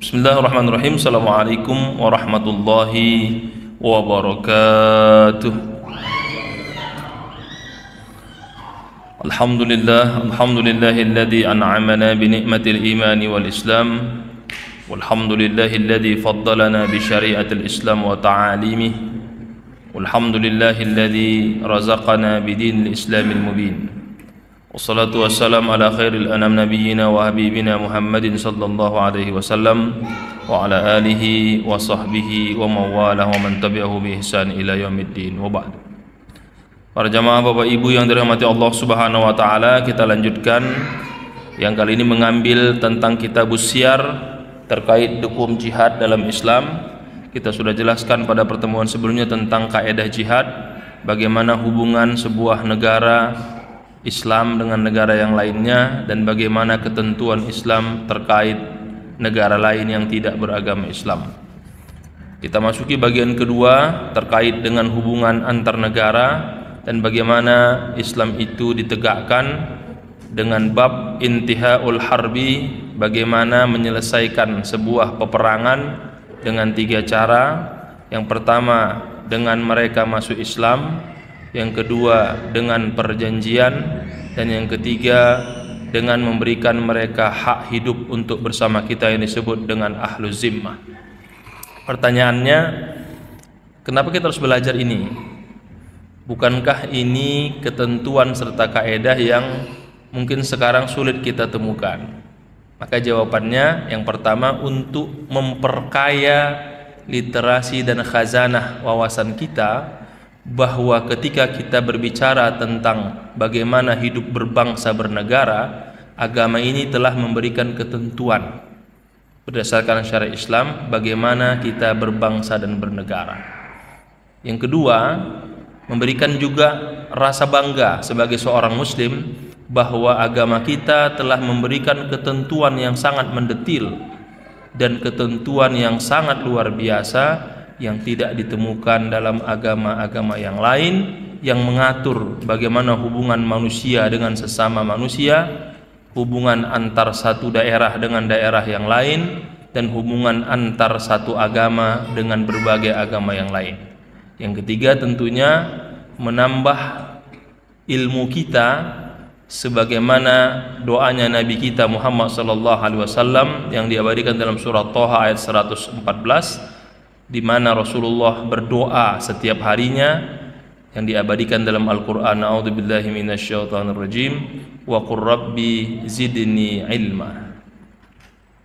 Bismillahirrahmanirrahim. Assalamualaikum warahmatullahi wabarakatuh. Alhamdulillahilladzi an'amana bi ni'matil imani wal islam. Walhamdulillahilladzi faddalana bi syariatil islam wa ta'alimihi. Walhamdulillahilladzi razaqana bi dinil islamil mubin. Wassalatu wassalamu ala khairil anam nabiyyina wa habibina Muhammadin sallallahu alaihi wasallam wa ala alihi wa sahbihi wa mawalah wa man tabi'ahu bi ihsan ila yaumiddin wa ba'd. Para jamaah Bapak Ibu yang dirahmati Allah Subhanahu wa taala, kita lanjutkan yang kali ini mengambil tentang Kitabus Syiar terkait hukum jihad dalam Islam. Kita sudah jelaskan pada pertemuan sebelumnya tentang kaidah jihad, bagaimana hubungan sebuah negara Islam dengan negara yang lainnya, dan bagaimana ketentuan Islam terkait negara lain yang tidak beragama Islam. Kita masuki bagian kedua terkait dengan hubungan antar negara dan bagaimana Islam itu ditegakkan dengan bab intihaul harbi, bagaimana menyelesaikan sebuah peperangan dengan 3 cara. Yang pertama dengan mereka masuk Islam, yang kedua dengan perjanjian, dan yang ketiga dengan memberikan mereka hak hidup untuk bersama kita yang disebut dengan ahluz zimmah. Pertanyaannya, kenapa kita harus belajar ini? Bukankah ini ketentuan serta kaedah yang mungkin sekarang sulit kita temukan? Maka jawabannya, yang pertama, untuk memperkaya literasi dan khazanah wawasan kita, bahwa ketika kita berbicara tentang bagaimana hidup berbangsa bernegara, agama ini telah memberikan ketentuan berdasarkan syariat Islam bagaimana kita berbangsa dan bernegara. Yang kedua, memberikan juga rasa bangga sebagai seorang muslim bahwa agama kita telah memberikan ketentuan yang sangat mendetil dan ketentuan yang sangat luar biasa yang tidak ditemukan dalam agama-agama yang lain, yang mengatur bagaimana hubungan manusia dengan sesama manusia, hubungan antar satu daerah dengan daerah yang lain, dan hubungan antar satu agama dengan berbagai agama yang lain. Yang ketiga, tentunya menambah ilmu kita sebagaimana doanya Nabi kita Muhammad sallallahu alaihi wasallam yang diabadikan dalam surah Thaha ayat 114, di mana Rasulullah berdoa setiap harinya yang diabadikan dalam Al-Qur'an, a'udzubillahi minasyaitonirrajim, wa qur rabbi zidni ilma.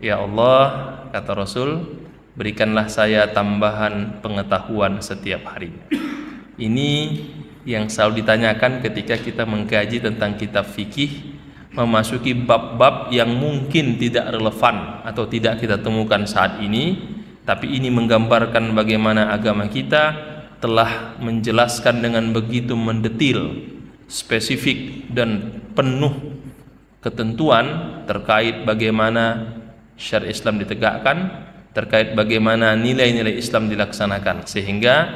Ya Allah, kata Rasul, berikanlah saya tambahan pengetahuan setiap harinya. Ini yang selalu ditanyakan ketika kita mengkaji tentang kitab fikih, memasuki bab-bab yang mungkin tidak relevan atau tidak kita temukan saat ini, tapi ini menggambarkan bagaimana agama kita telah menjelaskan dengan begitu mendetil, spesifik, dan penuh ketentuan terkait bagaimana syariat Islam ditegakkan, terkait bagaimana nilai-nilai Islam dilaksanakan, sehingga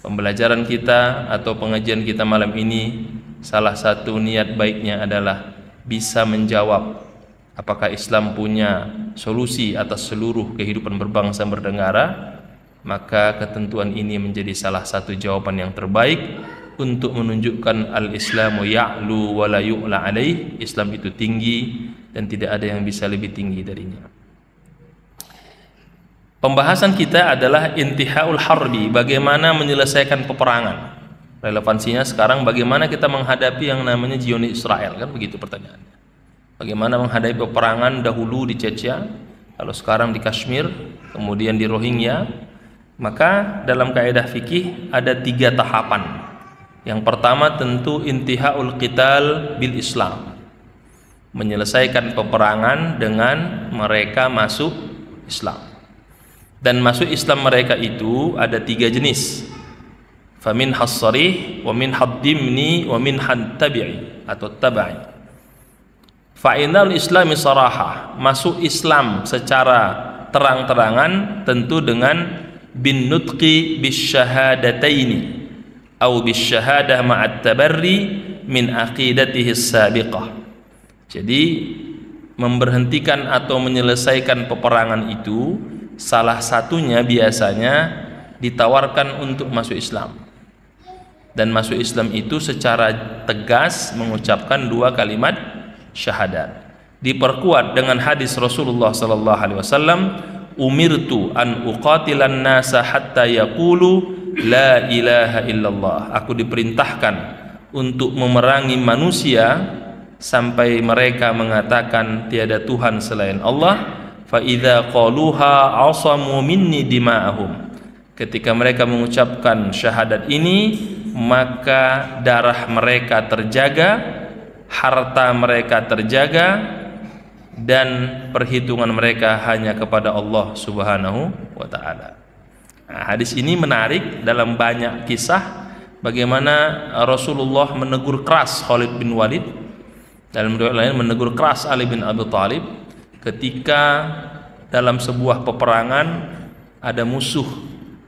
pembelajaran kita atau pengajian kita malam ini salah satu niat baiknya adalah bisa menjawab apakah Islam punya solusi atas seluruh kehidupan berbangsa bernegara. Maka ketentuan ini menjadi salah satu jawaban yang terbaik untuk menunjukkan al-Islamu ya'lu wa la yu'la alaih. Islam itu tinggi dan tidak ada yang bisa lebih tinggi darinya. Pembahasan kita adalah intihaul harbi, bagaimana menyelesaikan peperangan. Relevansinya sekarang bagaimana kita menghadapi yang namanya Zionis Israel, kan begitu pertanyaannya. Bagaimana menghadapi peperangan dahulu di Chechnya, kalau sekarang di Kashmir, kemudian di Rohingya. Maka dalam kaidah fikih ada 3 tahapan. Yang pertama tentu intihaul qital bil Islam, menyelesaikan peperangan dengan mereka masuk Islam. Dan masuk Islam mereka itu ada 3 jenis. Famin has-sarih, wa min haddimni, wa min tabi'i atau tabai. Fa'inal islami sarahah, masuk Islam secara terang-terangan tentu dengan bin nutqi bisyahadataini atau bisyahadah ma'at tabarri min aqidatihi sabiqah. Jadi memberhentikan atau menyelesaikan peperangan itu salah satunya biasanya ditawarkan untuk masuk Islam. Dan masuk Islam itu secara tegas mengucapkan 2 kalimat syahadat. Diperkuat dengan hadis Rasulullah sallallahu alaihi wasallam, umirtu an uqatilan nasa hatta yaqulu la ilaha illallah. Aku diperintahkan untuk memerangi manusia sampai mereka mengatakan tiada Tuhan selain Allah. Fa idza qaluha asamu minni dima'ahum. Ketika mereka mengucapkan syahadat ini, maka darah mereka terjaga, harta mereka terjaga, dan perhitungan mereka hanya kepada Allah Subhanahu wa taala. Nah, hadis ini menarik dalam banyak kisah bagaimana Rasulullah menegur keras Khalid bin Walid, dalam riwayat lain menegur keras Ali bin Abi Thalib ketika dalam sebuah peperangan ada musuh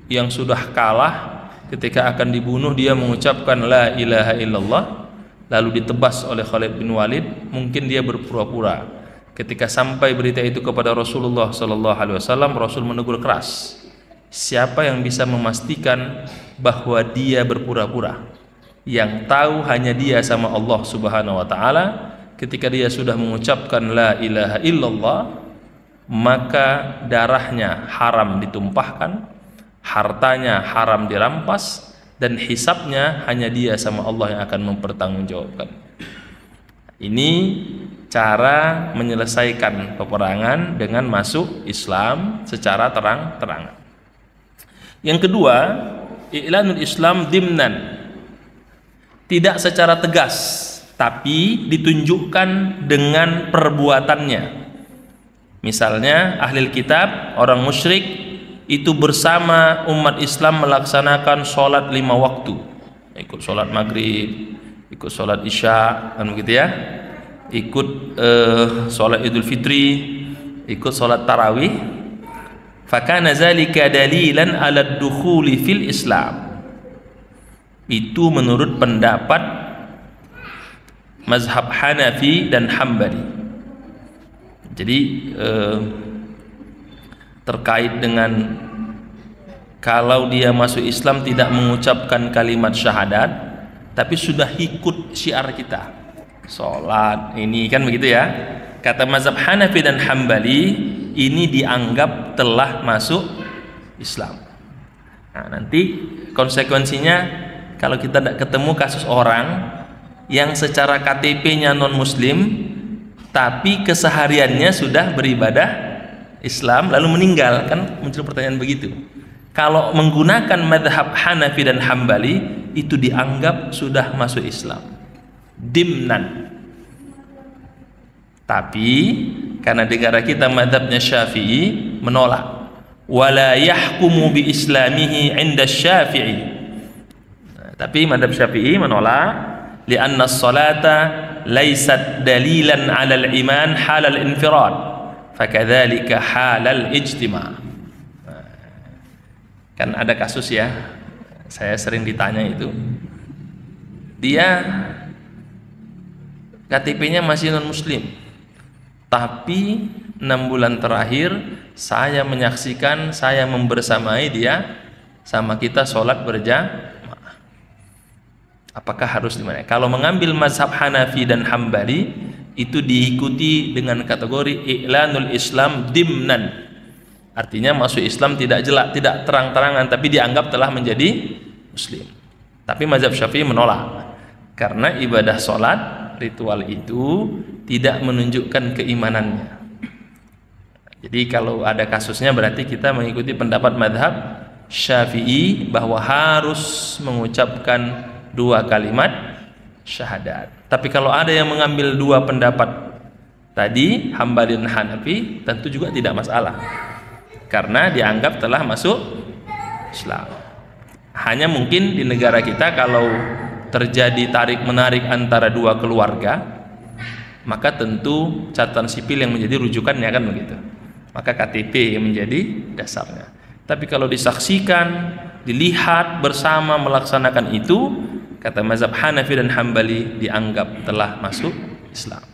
yang sudah kalah, ketika akan dibunuh dia mengucapkan la ilaha illallah, lalu ditebas oleh Khalid bin Walid. Mungkin dia berpura-pura. Ketika sampai berita itu kepada Rasulullah sallallahu alaihi wasallam, Rasul menegur keras, siapa yang bisa memastikan bahwa dia berpura-pura? Yang tahu hanya dia sama Allah Subhanahu wa taala. Ketika dia sudah mengucapkan la ilaha illallah, maka darahnya haram ditumpahkan, hartanya haram dirampas, dan hisabnya hanya dia sama Allah yang akan mempertanggungjawabkan. Ini cara menyelesaikan peperangan dengan masuk Islam secara terang-terangan. Yang kedua, i'lanul Islam dimnan, tidak secara tegas tapi ditunjukkan dengan perbuatannya. Misalnya ahli kitab, orang musyrik itu bersama umat Islam melaksanakan sholat 5 waktu, ikut sholat maghrib, ikut sholat isya, kan begitu ya, ikut sholat idul fitri, ikut sholat tarawih. Fakana zalika dalilan ala dukhuli fil Islam. Itu menurut pendapat mazhab Hanafi dan Hambali. Jadi terkait dengan kalau dia masuk Islam tidak mengucapkan kalimat syahadat tapi sudah ikut syiar kita, sholat ini, kan begitu ya. Kata mazhab Hanafi dan Hambali, ini dianggap telah masuk Islam. Nah, nanti konsekuensinya kalau kita tidak ketemu kasus orang yang secara KTP-nya non muslim tapi kesehariannya sudah beribadah Islam lalu meninggal, kan muncul pertanyaan begitu. Kalau menggunakan mazhab Hanafi dan Hambali, itu dianggap sudah masuk Islam dimnan. Tapi karena negara kita mazhabnya Syafi'i, menolak. Wala yahkumu bi islamihi 'inda Syafi'i. Nah, tapi mazhab Syafi'i menolak, li'anna as-salata laysat dalilan 'ala al-iman halal infirad, fakadzalika halal ijtima'. Kan ada kasus ya, saya sering ditanya itu, dia KTP-nya masih non muslim, tapi 6 bulan terakhir saya menyaksikan, saya membersamai dia sama kita sholat berjamaah. Apakah harus dimana? Kalau mengambil mazhab Hanafi dan Hambali, itu diikuti dengan kategori i'lanul Islam dimnan. Artinya masuk Islam tidak jelak, tidak terang-terangan, tapi dianggap telah menjadi muslim. Tapi mazhab Syafi'i menolak, karena ibadah sholat, ritual itu tidak menunjukkan keimanannya. Jadi kalau ada kasusnya berarti kita mengikuti pendapat mazhab Syafi'i bahwa harus mengucapkan 2 kalimat syahadat. Tapi kalau ada yang mengambil 2 pendapat tadi, Hambali dan Hanafi, tentu juga tidak masalah, karena dianggap telah masuk Islam. Hanya mungkin di negara kita kalau terjadi tarik-menarik antara 2 keluarga, maka tentu catatan sipil yang menjadi rujukannya, kan begitu. Maka KTP yang menjadi dasarnya. Tapi kalau disaksikan, dilihat bersama melaksanakan itu, kata mazhab Hanafi dan Hambali dianggap telah masuk Islam.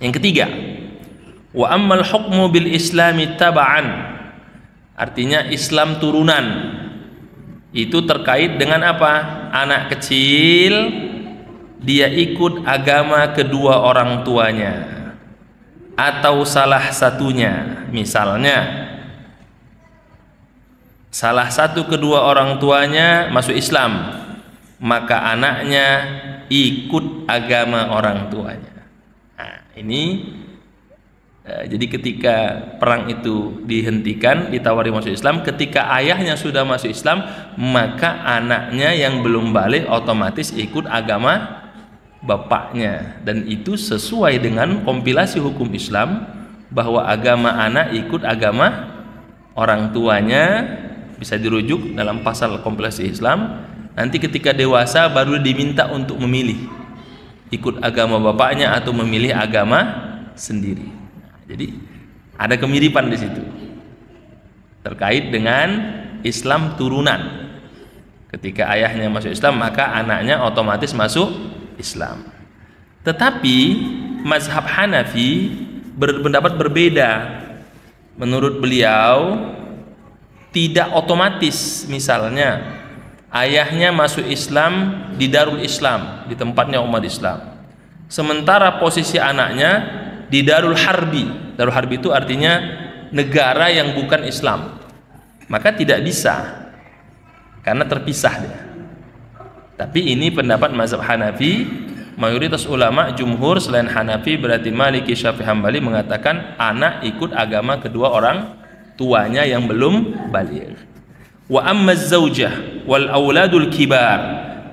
Yang ketiga, wa ammal hukmu bil islami taba'an, artinya Islam turunan. Itu terkait dengan apa? Anak kecil dia ikut agama kedua orang tuanya atau salah satunya. Misalnya salah satu kedua orang tuanya masuk Islam, maka anaknya ikut agama orang tuanya. Nah, ini jadi ketika perang itu dihentikan, ditawari masuk Islam, ketika ayahnya sudah masuk Islam, maka anaknya yang belum balik otomatis ikut agama bapaknya. Dan itu sesuai dengan kompilasi hukum Islam, bahwa agama anak ikut agama orang tuanya. Bisa dirujuk dalam pasal kompilasi Islam. Nanti ketika dewasa baru diminta untuk memilih, ikut agama bapaknya atau memilih agama sendiri. Jadi ada kemiripan di situ terkait dengan Islam turunan. Ketika ayahnya masuk Islam, maka anaknya otomatis masuk Islam. Tetapi mazhab Hanafi berpendapat berbeda. Menurut beliau tidak otomatis. Misalnya ayahnya masuk Islam di Darul Islam, di tempatnya umat Islam, sementara posisi anaknya di Darul Harbi. Darul Harbi itu artinya negara yang bukan Islam. Maka tidak bisa, karena terpisah dia. Tapi ini pendapat mazhab Hanafi. Mayoritas ulama jumhur selain Hanafi, berarti Maliki, Syafi'i, Hambali, mengatakan anak ikut agama kedua orang tuanya yang belum baligh. Wa amma zaujah wal auladul kibar,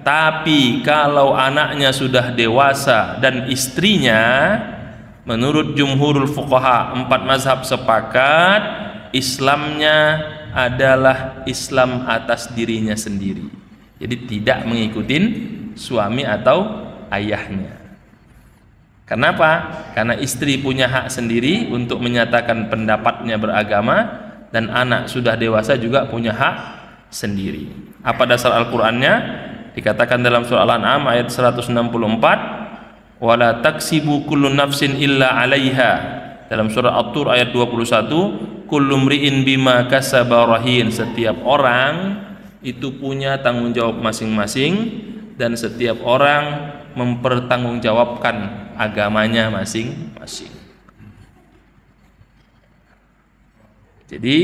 tapi kalau anaknya sudah dewasa dan istrinya, menurut jumhurul fuqaha, 4 mazhab sepakat Islamnya adalah Islam atas dirinya sendiri. Jadi tidak mengikuti suami atau ayahnya. Kenapa? Karena istri punya hak sendiri untuk menyatakan pendapatnya beragama, dan anak sudah dewasa juga punya hak sendiri. Apa dasar Al-Qur'annya? Dikatakan dalam surah Al-An'am ayat 164, wala taksibu kullu nafsin illa 'alaiha. Dalam surah At-Tur ayat 21, kullu mri'in bima kasaba rahin. Setiap orang itu punya tanggung jawab masing-masing, dan setiap orang mempertanggungjawabkan agamanya masing-masing. Jadi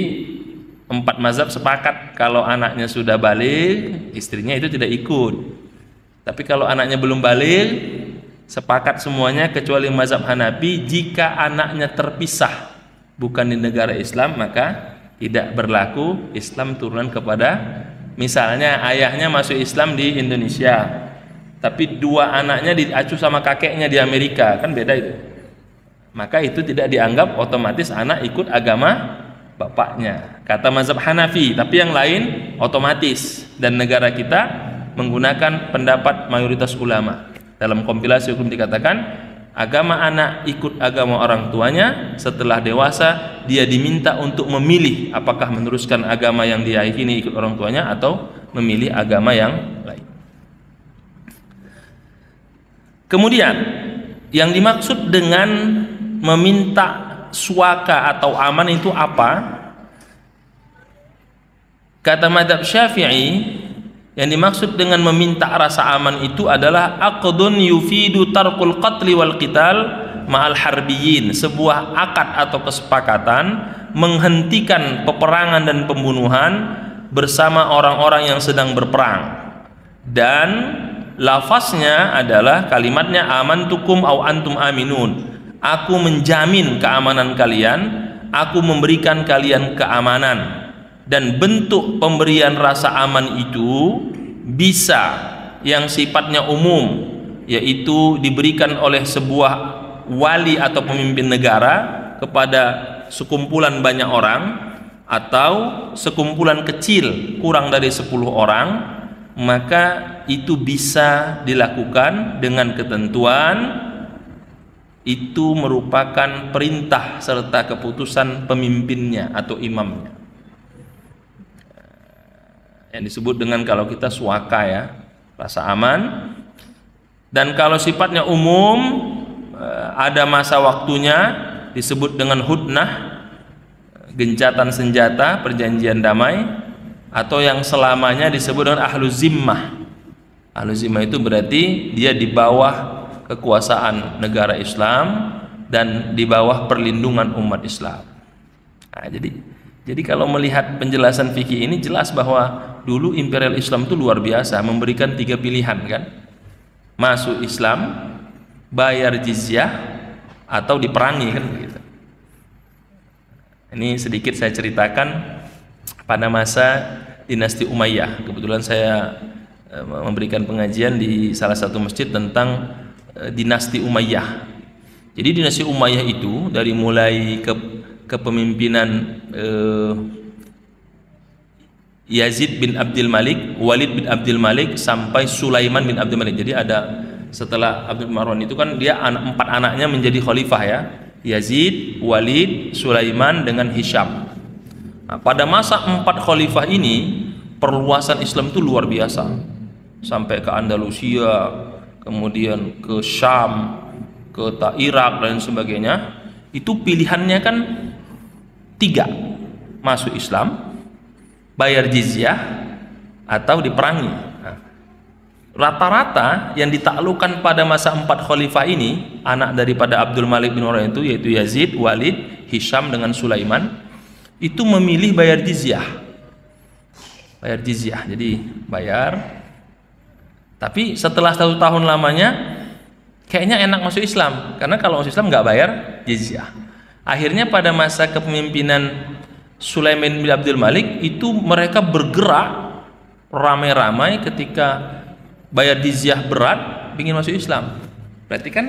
4 mazhab sepakat kalau anaknya sudah baligh, istrinya itu tidak ikut. Tapi kalau anaknya belum baligh, sepakat semuanya kecuali mazhab Hanafi, jika anaknya terpisah bukan di negara Islam, maka tidak berlaku Islam turunan kepada, misalnya ayahnya masuk Islam di Indonesia, tapi 2 anaknya diacu sama kakeknya di Amerika, kan beda itu. Maka itu tidak dianggap otomatis anak ikut agama bapaknya, kata mazhab Hanafi. Tapi yang lain otomatis, dan negara kita menggunakan pendapat mayoritas ulama. Dalam kompilasi hukum dikatakan agama anak ikut agama orang tuanya, setelah dewasa dia diminta untuk memilih apakah meneruskan agama yang dia yakini ikut orang tuanya atau memilih agama yang lain. Kemudian yang dimaksud dengan meminta suaka atau aman itu apa? Kata mazhab Syafi'i, yang dimaksud dengan meminta rasa aman itu adalah aqdun yufidu tarkul qatli wal qital ma'al harbiyin, sebuah akad atau kesepakatan menghentikan peperangan dan pembunuhan bersama orang-orang yang sedang berperang. Dan lafaznya adalah kalimatnya amantukum au antum aminun, aku menjamin keamanan kalian, aku memberikan kalian keamanan. Dan bentuk pemberian rasa aman itu bisa yang sifatnya umum, yaitu diberikan oleh sebuah wali atau pemimpin negara kepada sekumpulan banyak orang, atau sekumpulan kecil kurang dari 10 orang, maka itu bisa dilakukan dengan ketentuan itu merupakan perintah serta keputusan pemimpinnya atau imamnya, yang disebut dengan kalau kita suaka ya, rasa aman. Dan kalau sifatnya umum, ada masa waktunya, disebut dengan hudnah, gencatan senjata, perjanjian damai, atau yang selamanya disebut dengan ahlu zimmah. Ahlu zimmah itu berarti dia di bawah kekuasaan negara Islam dan di bawah perlindungan umat Islam. Nah, jadi kalau melihat penjelasan fikih ini jelas bahwa dulu imperial Islam itu luar biasa, memberikan 3 pilihan kan. Masuk Islam, bayar jizyah, atau diperangi kan begitu. Ini sedikit saya ceritakan pada masa dinasti Umayyah. Kebetulan saya memberikan pengajian di salah satu masjid tentang dinasti Umayyah. Jadi dinasti Umayyah itu dari mulai kepemimpinan Yazid bin Abdul Malik, Walid bin Abdul Malik, sampai Sulaiman bin Abdul Malik. Jadi ada setelah Abdul Marwan itu kan dia 4 anaknya menjadi khalifah ya. Yazid, Walid, Sulaiman dengan Hisham. Nah, pada masa 4 khalifah ini perluasan Islam itu luar biasa. Sampai ke Andalusia, kemudian ke Syam, ke Irak dan sebagainya. Itu pilihannya kan 3. Masuk Islam, bayar jizyah, atau diperangi. Nah, rata-rata yang ditaklukkan pada masa 4 khalifah ini, anak daripada Abdul Malik bin Marwan itu, yaitu Yazid, Walid, Hisham dengan Sulaiman, itu memilih bayar jizyah. Bayar jizyah, jadi bayar. Tapi setelah 1 tahun lamanya, kayaknya enak masuk Islam, karena kalau masuk Islam nggak bayar jizyah. Akhirnya pada masa kepemimpinan Sulaiman bin Abdul Malik itu mereka bergerak ramai-ramai ketika bayar jizyah berat, ingin masuk Islam. Berarti kan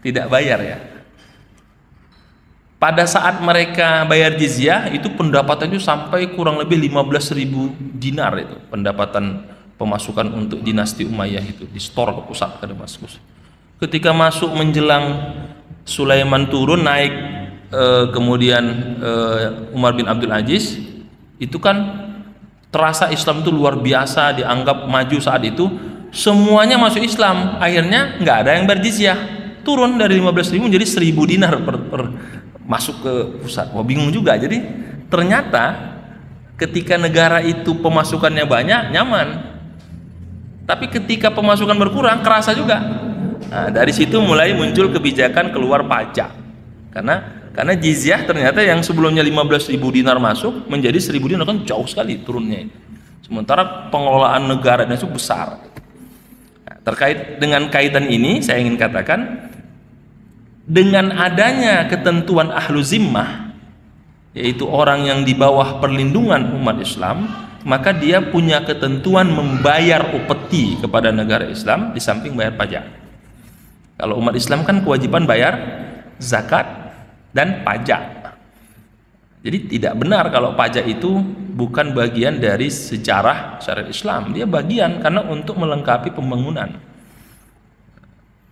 tidak bayar ya. Pada saat mereka bayar jizyah itu pendapatannya sampai kurang lebih 15.000 dinar itu pendapatan pemasukan untuk dinasti Umayyah itu di store ke pusat ke Damaskus. Ketika masuk menjelang Sulaiman turun naik kemudian Umar bin Abdul Aziz, itu kan terasa Islam itu luar biasa, dianggap maju saat itu, semuanya masuk Islam. Akhirnya nggak ada yang berjizyah, turun dari 15.000 menjadi 1.000 dinar per masuk ke pusat. Wah, bingung juga. Jadi ternyata ketika negara itu pemasukannya banyak, nyaman, tapi ketika pemasukan berkurang kerasa juga. Nah, dari situ mulai muncul kebijakan keluar pajak, karena jizyah ternyata yang sebelumnya 15.000 dinar masuk menjadi 1.000 dinar, kan jauh sekali turunnya. Sementara pengelolaan negara itu besar. Nah, terkait dengan kaitan ini saya ingin katakan, dengan adanya ketentuan ahlu zimmah, yaitu orang yang di bawah perlindungan umat Islam, maka dia punya ketentuan membayar upeti kepada negara Islam di samping bayar pajak. Kalau umat Islam kan kewajiban bayar zakat dan pajak. Jadi tidak benar kalau pajak itu bukan bagian dari sejarah syariat Islam. Dia bagian karena untuk melengkapi pembangunan.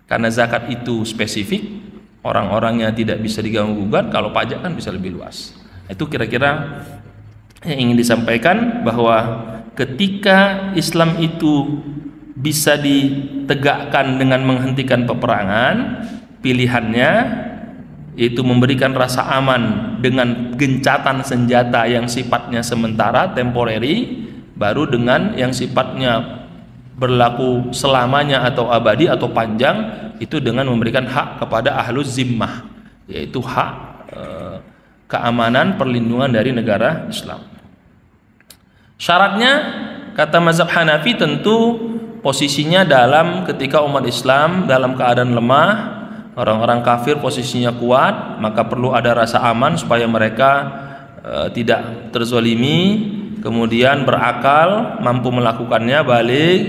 Karena zakat itu spesifik, orang-orangnya tidak bisa diganggu-gugat. Kalau pajak kan bisa lebih luas. Itu kira-kira yang ingin disampaikan, bahwa ketika Islam itu bisa ditegakkan dengan menghentikan peperangan, pilihannya yaitu memberikan rasa aman dengan gencatan senjata yang sifatnya sementara, temporary, baru dengan yang sifatnya berlaku selamanya atau abadi atau panjang, itu dengan memberikan hak kepada ahlu zimmah, yaitu hak keamanan, perlindungan dari negara Islam. Syaratnya kata mazhab Hanafi tentu posisinya dalam ketika umat Islam dalam keadaan lemah, orang-orang kafir posisinya kuat, maka perlu ada rasa aman supaya mereka tidak terzolimi, kemudian berakal, mampu melakukannya, balik,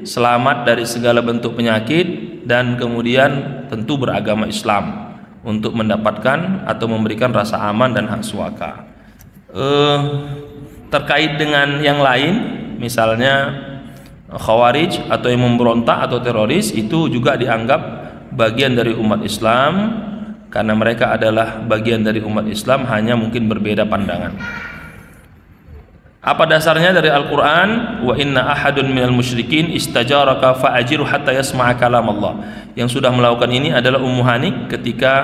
selamat dari segala bentuk penyakit, dan kemudian tentu beragama Islam untuk mendapatkan atau memberikan rasa aman dan hak suaka. Terkait dengan yang lain, misalnya Khawarij atau yang memberontak atau teroris, itu juga dianggap bagian dari umat Islam, karena mereka adalah bagian dari umat Islam, hanya mungkin berbeda pandangan. Apa dasarnya? Dari Al-Quran, wa inna ahadun minal musyrikin istajaraka fa'ajiru hatta yasma'a kalam Allah. Yang sudah melakukan ini adalah Ummu Hanik ketika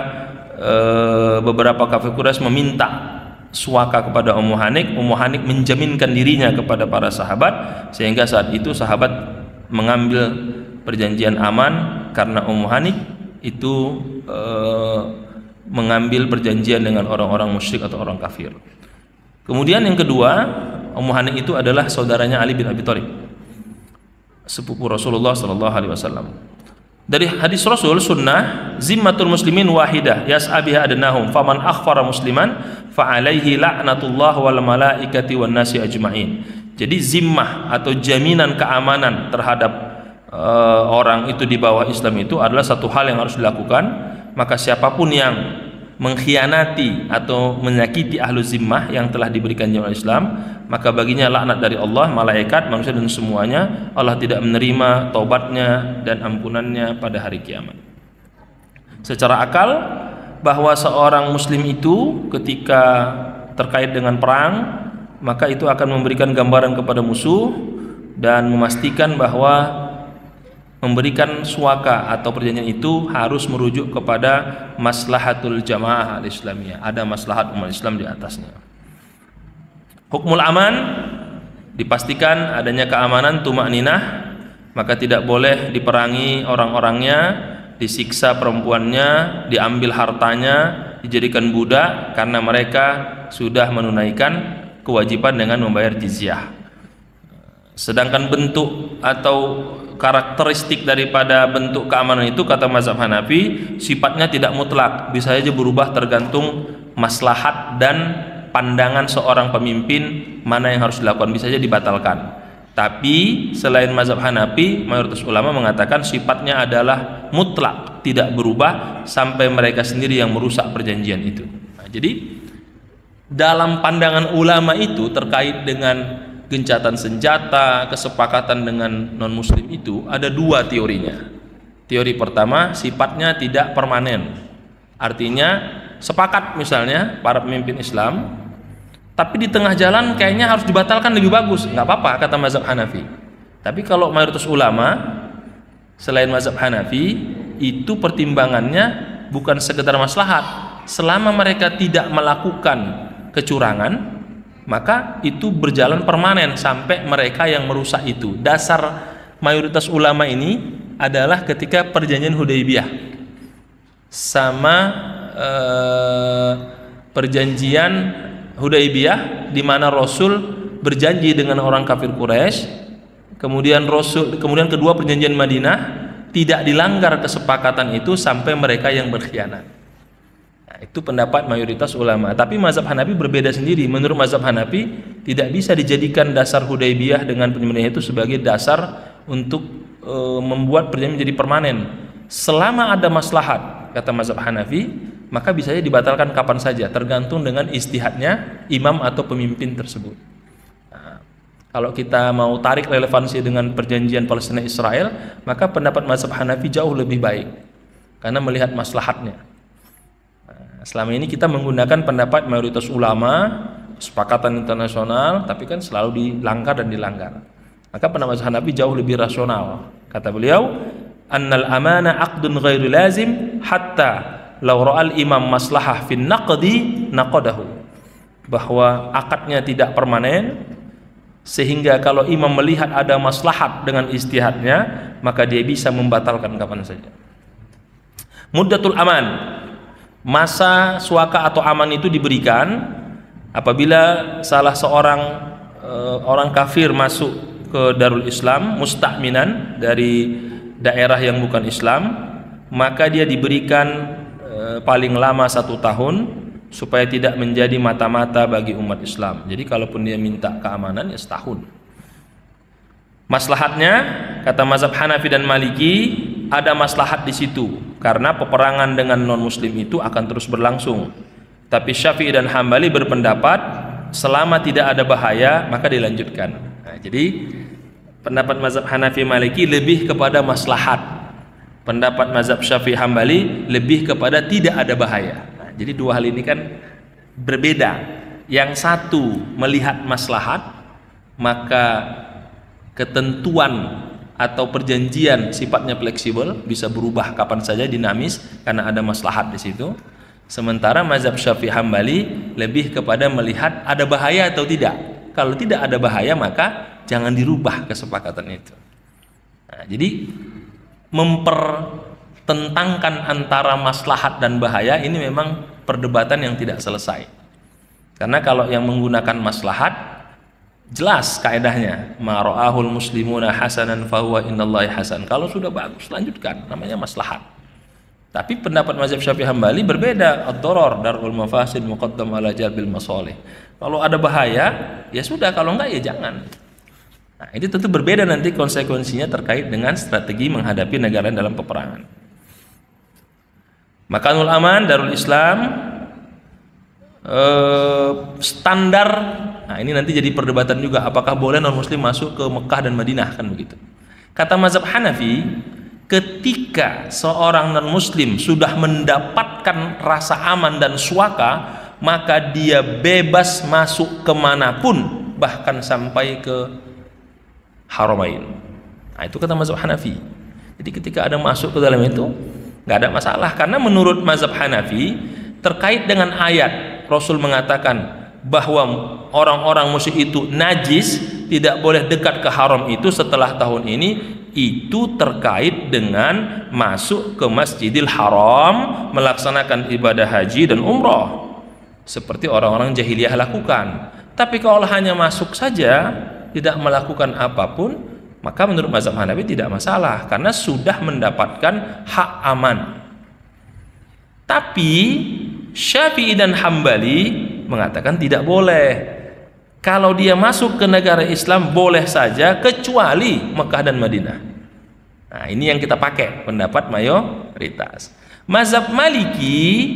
beberapa kafir Quraisy meminta suaka kepada Ummu Hanik. Ummu Hanik menjaminkan dirinya kepada para sahabat, sehingga saat itu sahabat mengambil perjanjian aman karena Ummu Hanik itu mengambil perjanjian dengan orang-orang musyrik atau orang kafir. Kemudian yang kedua, Ummu Hanik itu adalah saudaranya Ali bin Abi Thalib, sepupu Rasulullah sallallahu alaihi wasallam. Dari hadis Rasul sunnah, zimmatul muslimin wahidah yas'a biha adnahum faman akhfara musliman fa alaihi la'natullah wal malaikati wan nasi ajma'in. Jadi zimmah atau jaminan keamanan terhadap orang itu di bawah Islam itu adalah satu hal yang harus dilakukan. Maka siapapun yang mengkhianati atau menyakiti ahlu zimmah yang telah diberikan oleh Islam, maka baginya laknat dari Allah, malaikat, manusia dan semuanya. Allah tidak menerima taubatnya dan ampunannya pada hari kiamat. Secara akal, bahwa seorang muslim itu ketika terkait dengan perang, maka itu akan memberikan gambaran kepada musuh dan memastikan bahwa memberikan suaka atau perjanjian itu harus merujuk kepada maslahatul jamaah al-islamiyah. Ada maslahat umat Islam di atasnya. Hukmul aman, dipastikan adanya keamanan, tumakninah, maka tidak boleh diperangi orang-orangnya, disiksa perempuannya, diambil hartanya, dijadikan budak karena mereka sudah menunaikan kewajiban dengan membayar jizyah. Sedangkan bentuk atau karakteristik daripada bentuk keamanan itu, kata mazhab Hanafi, sifatnya tidak mutlak, bisa saja berubah tergantung maslahat dan pandangan seorang pemimpin mana yang harus dilakukan, bisa saja dibatalkan. Tapi selain mazhab Hanafi, mayoritas ulama mengatakan sifatnya adalah mutlak, tidak berubah sampai mereka sendiri yang merusak perjanjian itu. Nah, jadi dalam pandangan ulama itu terkait dengan gencatan senjata, kesepakatan dengan non-muslim itu ada dua teorinya. Teori pertama, sifatnya tidak permanen. Artinya sepakat misalnya para pemimpin Islam, tapi di tengah jalan kayaknya harus dibatalkan lebih bagus, nggak apa-apa kata mazhab Hanafi. Tapi kalau mayoritas ulama selain mazhab Hanafi, itu pertimbangannya bukan sekedar maslahat. Selama mereka tidak melakukan kecurangan, maka itu berjalan permanen sampai mereka yang merusak itu. Dasar mayoritas ulama ini adalah ketika perjanjian Hudaybiyah sama perjanjian Hudaybiyah di mana Rasul berjanji dengan orang kafir Quraisy, kemudian kedua perjanjian Madinah tidak dilanggar kesepakatan itu sampai mereka yang berkhianat. Itu pendapat mayoritas ulama. Tapi mazhab Hanafi berbeda sendiri. Menurut mazhab Hanafi tidak bisa dijadikan dasar Hudaybiyah dengan perjanjian itu sebagai dasar untuk membuat perjanjian menjadi permanen. Selama ada maslahat, kata mazhab Hanafi, maka bisa dibatalkan kapan saja, tergantung dengan ijtihadnya imam atau pemimpin tersebut. Nah, kalau kita mau tarik relevansi dengan perjanjian Palestina Israel, maka pendapat mazhab Hanafi jauh lebih baik karena melihat maslahatnya. Selama ini kita menggunakan pendapat mayoritas ulama, kesepakatan internasional, tapi kan selalu dilanggar dan dilanggar. Maka pendapat Hanafi jauh lebih rasional. Kata beliau, annal amana aqdun ghairu lazim hatta law ra'al imam maslahah fin naqdi naqadahu. Bahwa akadnya tidak permanen, sehingga kalau imam melihat ada maslahat dengan ijtihadnya, maka dia bisa membatalkan kapan saja. Muddatul aman, masa suaka atau aman itu diberikan apabila salah seorang orang kafir masuk ke Darul Islam mustakminan dari daerah yang bukan Islam, maka dia diberikan paling lama 1 tahun supaya tidak menjadi mata-mata bagi umat Islam. Jadi kalaupun dia minta keamanan ya setahun. Maslahatnya, kata mazhab Hanafi dan Maliki, ada maslahat di situ karena peperangan dengan non-muslim itu akan terus berlangsung. Tapi Syafi'i dan Hambali berpendapat selama tidak ada bahaya maka dilanjutkan. Nah, jadi pendapat mazhab Hanafi Maliki lebih kepada maslahat. Pendapat mazhab Syafi'i Hambali lebih kepada tidak ada bahaya. Nah, jadi dua hal ini kan berbeda. Yang satu melihat maslahat, maka ketentuan atau perjanjian sifatnya fleksibel, bisa berubah kapan saja, dinamis, karena ada maslahat di situ. Sementara mazhab Syafi'i Hambali lebih kepada melihat ada bahaya atau tidak. Kalau tidak ada bahaya maka jangan dirubah kesepakatan itu. Nah, jadi mempertentangkan antara maslahat dan bahaya ini memang perdebatan yang tidak selesai. Karena kalau yang menggunakan maslahat jelas kaidahnya, ma ra'ahul muslimuna hasanan fahuwa indallahi hasan. Kalau sudah bagus lanjutkan, namanya maslahat. Tapi pendapat mazhab Syafi'i Hambali berbeda, ad-darar darul mafasid muqaddam ala jalbil masalih. Kalau ada bahaya ya sudah, kalau enggak ya jangan. Nah, ini tentu berbeda nanti konsekuensinya terkait dengan strategi menghadapi negara dalam peperangan. Makanul Aman Darul Islam, standar. Nah, ini nanti jadi perdebatan juga, apakah boleh non muslim masuk ke Mekah dan Madinah, kan begitu. Kata mazhab Hanafi, ketika seorang non muslim sudah mendapatkan rasa aman dan suaka, maka dia bebas masuk kemanapun, bahkan sampai ke Haramain. Nah, itu kata mazhab Hanafi. Jadi ketika ada masuk ke dalam itu nggak ada masalah, karena menurut mazhab Hanafi terkait dengan ayat Rasul mengatakan bahwa orang-orang musyrik itu najis, tidak boleh dekat ke haram itu setelah tahun ini, itu terkait dengan masuk ke Masjidil Haram, melaksanakan ibadah haji dan umrah seperti orang-orang jahiliyah lakukan. Tapi kalau hanya masuk saja, tidak melakukan apapun, maka menurut mazhab Hanafi tidak masalah, karena sudah mendapatkan hak aman. Tapi Syafi'i dan Hambali mengatakan tidak boleh. Kalau dia masuk ke negara Islam boleh saja, kecuali Mekah dan Madinah. Nah, ini yang kita pakai pendapat mayoritas. Mazhab Maliki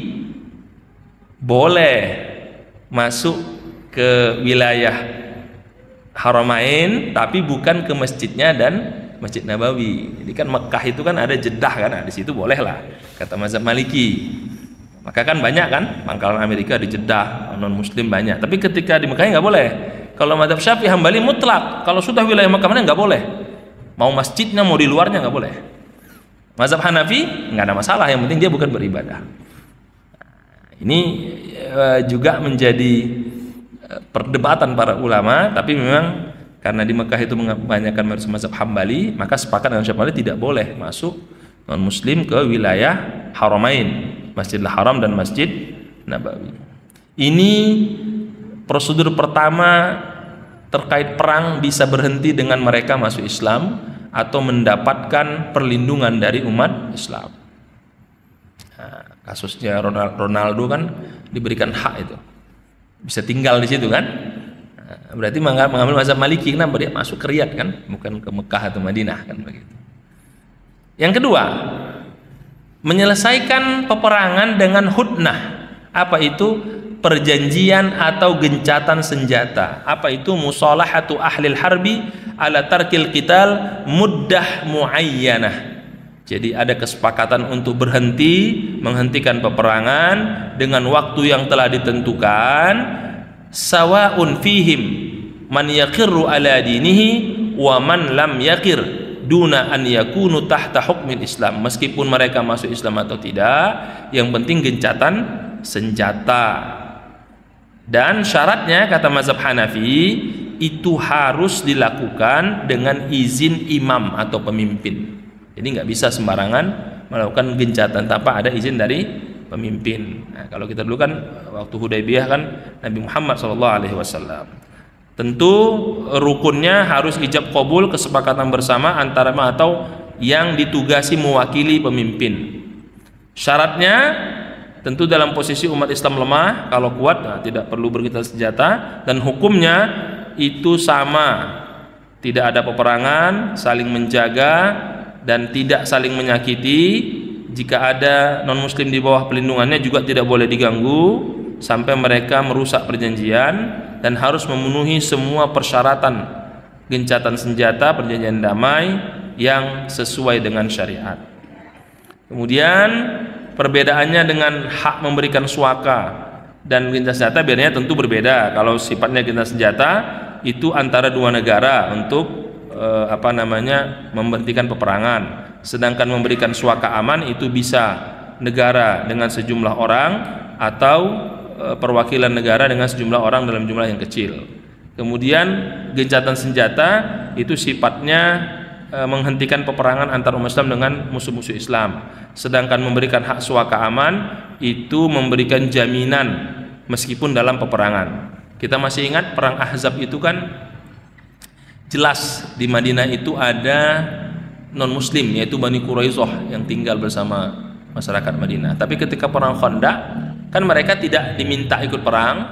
boleh masuk ke wilayah Haramain, tapi bukan ke masjidnya dan Masjid Nabawi. Jadi kan Mekah itu kan ada Jeddah kan, nah, di situ boleh lah kata mazhab Maliki. Maka kan banyak kan pangkalan Amerika di Jeddah, non muslim banyak. Tapi ketika di Mekah nggak boleh. Kalau mazhab Syafi'i Hambali mutlak, kalau sudah wilayah Mekah mana nggak boleh. Mau masjidnya mau di luarnya nggak boleh. Mazhab Hanafi nggak ada masalah, yang penting dia bukan beribadah. Ini juga menjadi perdebatan para ulama, tapi memang karena di Mekah itu kebanyakan mazhab Hambali, maka sepakat dengan Syafi'i tidak boleh masuk non muslim ke wilayah Haramain, Masjidil Haram dan Masjid Nabawi. Ini prosedur pertama terkait perang bisa berhenti dengan mereka masuk Islam atau mendapatkan perlindungan dari umat Islam. Nah, kasusnya Ronaldo kan diberikan hak itu, bisa tinggal di situ kan. Nah, berarti mengambil mazhab Maliki, kenapa dia masuk ke Riyadh kan, bukan ke Mekah atau Madinah kan begitu. Yang kedua, menyelesaikan peperangan dengan hudnah. Apa itu? Perjanjian atau gencatan senjata. Apa itu? Musalahatu ahlil harbi ala tarkil qital muddah muayyanah. Jadi ada kesepakatan untuk menghentikan peperangan dengan waktu yang telah ditentukan. Sawaun fihim man yaqirru ala dinihi wa man lam yaqir duna an yakunu tahta hukmil Islam. Meskipun mereka masuk Islam atau tidak, yang penting gencatan senjata. Dan syaratnya kata mazhab Hanafi itu harus dilakukan dengan izin imam atau pemimpin. Jadi nggak bisa sembarangan melakukan gencatan tanpa ada izin dari pemimpin. Nah, kalau kita dulu kan waktu Hudaybiyah kan Nabi Muhammad SAW. Tentu rukunnya harus ijab qabul, kesepakatan bersama antara atau yang ditugasi mewakili pemimpin. Syaratnya tentu dalam posisi umat Islam lemah, kalau kuat nah, tidak perlu bergencatan senjata, dan hukumnya itu sama, tidak ada peperangan, saling menjaga dan tidak saling menyakiti. Jika ada non muslim di bawah pelindungannya juga tidak boleh diganggu sampai mereka merusak perjanjian, dan harus memenuhi semua persyaratan gencatan senjata, perjanjian damai yang sesuai dengan syariat. Kemudian perbedaannya dengan hak memberikan suaka dan gencatan senjata biasanya tentu berbeda. Kalau sifatnya gencatan senjata itu antara dua negara untuk memberhentikan peperangan. Sedangkan memberikan suaka aman itu bisa negara dengan sejumlah orang atau perwakilan negara dengan sejumlah orang dalam jumlah yang kecil. Kemudian gencatan senjata itu sifatnya menghentikan peperangan antar umat Islam dengan musuh-musuh Islam. Sedangkan memberikan hak suaka aman itu memberikan jaminan meskipun dalam peperangan. Kita masih ingat perang Ahzab itu kan jelas di Madinah itu ada non-muslim, yaitu Bani Quraisyah yang tinggal bersama masyarakat Madinah. Tapi ketika perang Khandaq kan mereka tidak diminta ikut perang,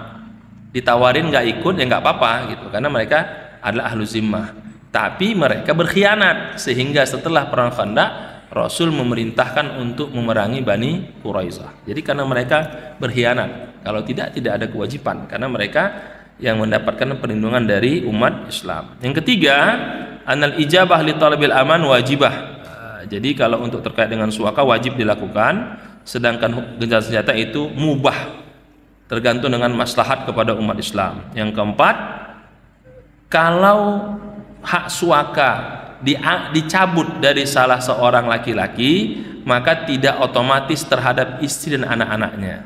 ditawarin nggak ikut ya nggak apa-apa gitu, karena mereka adalah ahlu zimmah. Tapi mereka berkhianat sehingga setelah perang Khandaq Rasul memerintahkan untuk memerangi Bani Quraisyah. Jadi karena mereka berkhianat, kalau tidak ada kewajiban karena mereka yang mendapatkan perlindungan dari umat Islam. Yang ketiga, anal ijabah li talabil aman wajibah. Jadi kalau untuk terkait dengan suaka wajib dilakukan, sedangkan gencatan senjata itu mubah, tergantung dengan maslahat kepada umat Islam. Yang keempat, kalau hak suaka dicabut dari salah seorang laki-laki, maka tidak otomatis terhadap istri dan anak-anaknya.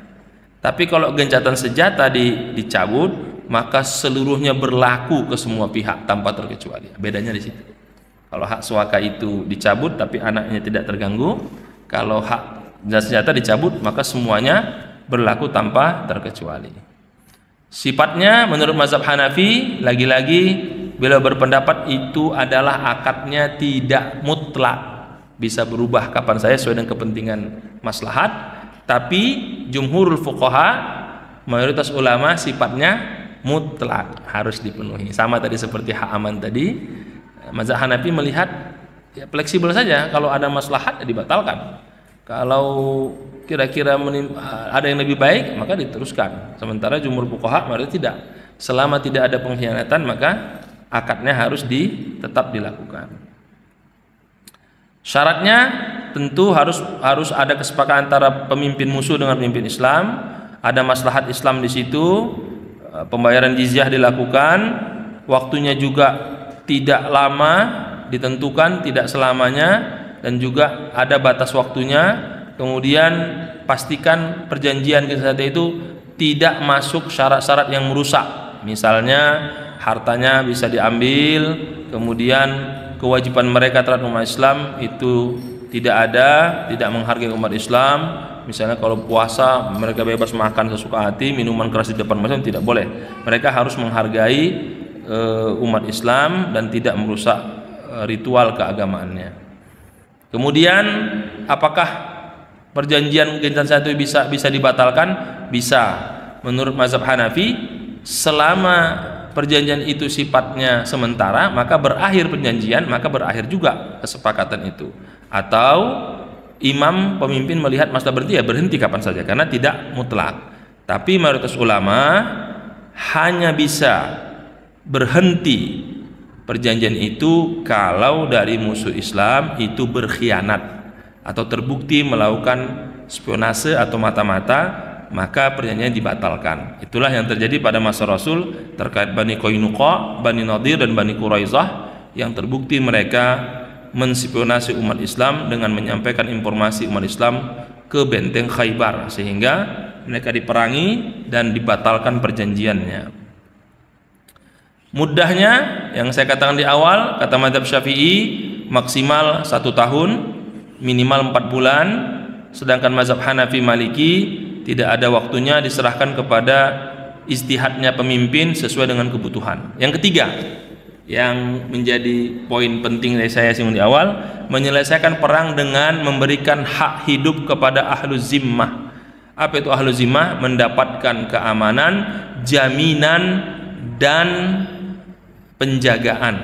Tapi kalau gencatan senjata dicabut, maka seluruhnya berlaku ke semua pihak tanpa terkecuali. Bedanya di situ. Kalau hak suaka itu dicabut tapi anaknya tidak terganggu, kalau hak senjata dicabut maka semuanya berlaku tanpa terkecuali. Sifatnya menurut mazhab Hanafi, lagi-lagi beliau berpendapat itu adalah akadnya tidak mutlak, bisa berubah kapan saja sesuai dengan kepentingan maslahat. Tapi jumhurul fuqaha, mayoritas ulama, sifatnya mutlak, harus dipenuhi. Sama tadi seperti hak aman tadi, mazhab Hanafi melihat ya fleksibel saja, kalau ada maslahat ya dibatalkan, kalau kira-kira ada yang lebih baik maka diteruskan. Sementara jumhur fuqaha mayoritas tidak, selama tidak ada pengkhianatan maka akadnya harus tetap dilakukan. Syaratnya tentu harus ada kesepakatan antara pemimpin musuh dengan pemimpin Islam, ada maslahat Islam di situ. Pembayaran jizyah dilakukan, waktunya juga tidak lama ditentukan, tidak selamanya, dan juga ada batas waktunya. Kemudian pastikan perjanjian kita itu tidak masuk syarat-syarat yang merusak, misalnya hartanya bisa diambil, kemudian kewajiban mereka terhadap umat Islam itu tidak ada, tidak menghargai umat Islam. Misalnya kalau puasa mereka bebas makan sesuka hati, minuman keras di depan Muslim tidak boleh. Mereka harus menghargai umat Islam dan tidak merusak ritual keagamaannya. Kemudian apakah perjanjian gencatan senjata itu bisa dibatalkan? Bisa. Menurut mazhab Hanafi, selama perjanjian itu sifatnya sementara, maka berakhir perjanjian, maka berakhir juga kesepakatan itu. Atau imam pemimpin melihat masalah berhenti, ya berhenti kapan saja karena tidak mutlak. Tapi mayoritas ulama hanya bisa berhenti perjanjian itu kalau dari musuh Islam itu berkhianat atau terbukti melakukan spionase atau mata-mata, maka perjanjian dibatalkan. Itulah yang terjadi pada masa Rasul terkait Bani Qainuqa, Bani Nadir dan Bani Quraisyah yang terbukti mereka menspionasi umat Islam dengan menyampaikan informasi umat Islam ke benteng Khaybar, sehingga mereka diperangi dan dibatalkan perjanjiannya. Muddahnya yang saya katakan di awal, kata mazhab Syafi'i maksimal 1 tahun, minimal 4 bulan. Sedangkan mazhab Hanafi Maliki tidak ada waktunya, diserahkan kepada ijtihadnya pemimpin sesuai dengan kebutuhan. Yang ketiga, yang menjadi poin penting dari saya di awal, menyelesaikan perang dengan memberikan hak hidup kepada ahlu zimmah. Apa itu ahlu zimmah? Mendapatkan keamanan, jaminan dan penjagaan.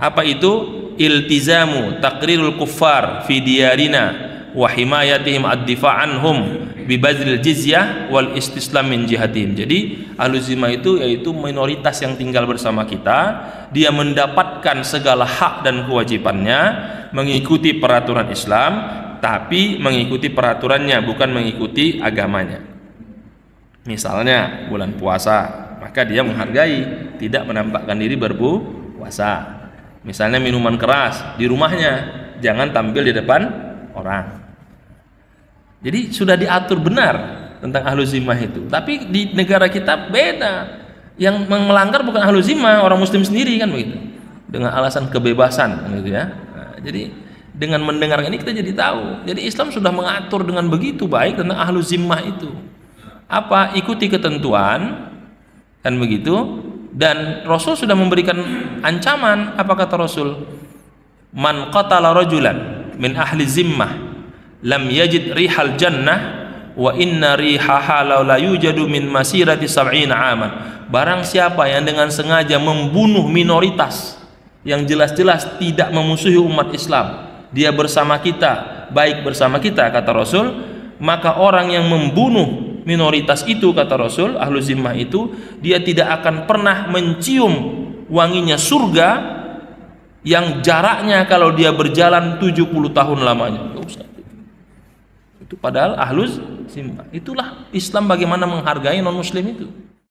Apa itu? Iltizamu taqrirul kuffar fi diyarina wa himayatihim ad-difa' anhum bi bazlil jizyah wal istislam min jihatihim. Jadi ahlu zimmah itu yaitu minoritas yang tinggal bersama kita, dia mendapatkan segala hak dan kewajibannya mengikuti peraturan Islam, tapi mengikuti peraturannya bukan mengikuti agamanya. Misalnya bulan puasa maka dia menghargai, tidak menampakkan diri berpuasa. Misalnya minuman keras di rumahnya, jangan tampil di depan orang. Jadi sudah diatur benar tentang ahlu zimmah itu. Tapi di negara kita beda. Yang melanggar bukan ahlu zimmah, orang muslim sendiri kan begitu. Dengan alasan kebebasan kan gitu ya. Nah, jadi dengan mendengar ini kita jadi tahu. Jadi Islam sudah mengatur dengan begitu baik tentang ahlu zimmah itu. Apa? Ikuti ketentuan kan begitu. Dan Rasul sudah memberikan ancaman. Apa kata Rasul? Man qatala rajulan min ahli zimmah lam yajid rihal jannah wa inna rihaha la yujadu min masirati sab'ina aman. Barang siapa yang dengan sengaja membunuh minoritas yang jelas-jelas tidak memusuhi umat Islam, dia bersama kita, baik bersama kita, kata Rasul, maka orang yang membunuh minoritas itu, kata Rasul, ahlu zimmah itu, dia tidak akan pernah mencium wanginya surga yang jaraknya kalau dia berjalan 70 tahun lamanya. Itu padahal ahlu zimmah. Itulah Islam bagaimana menghargai non muslim itu.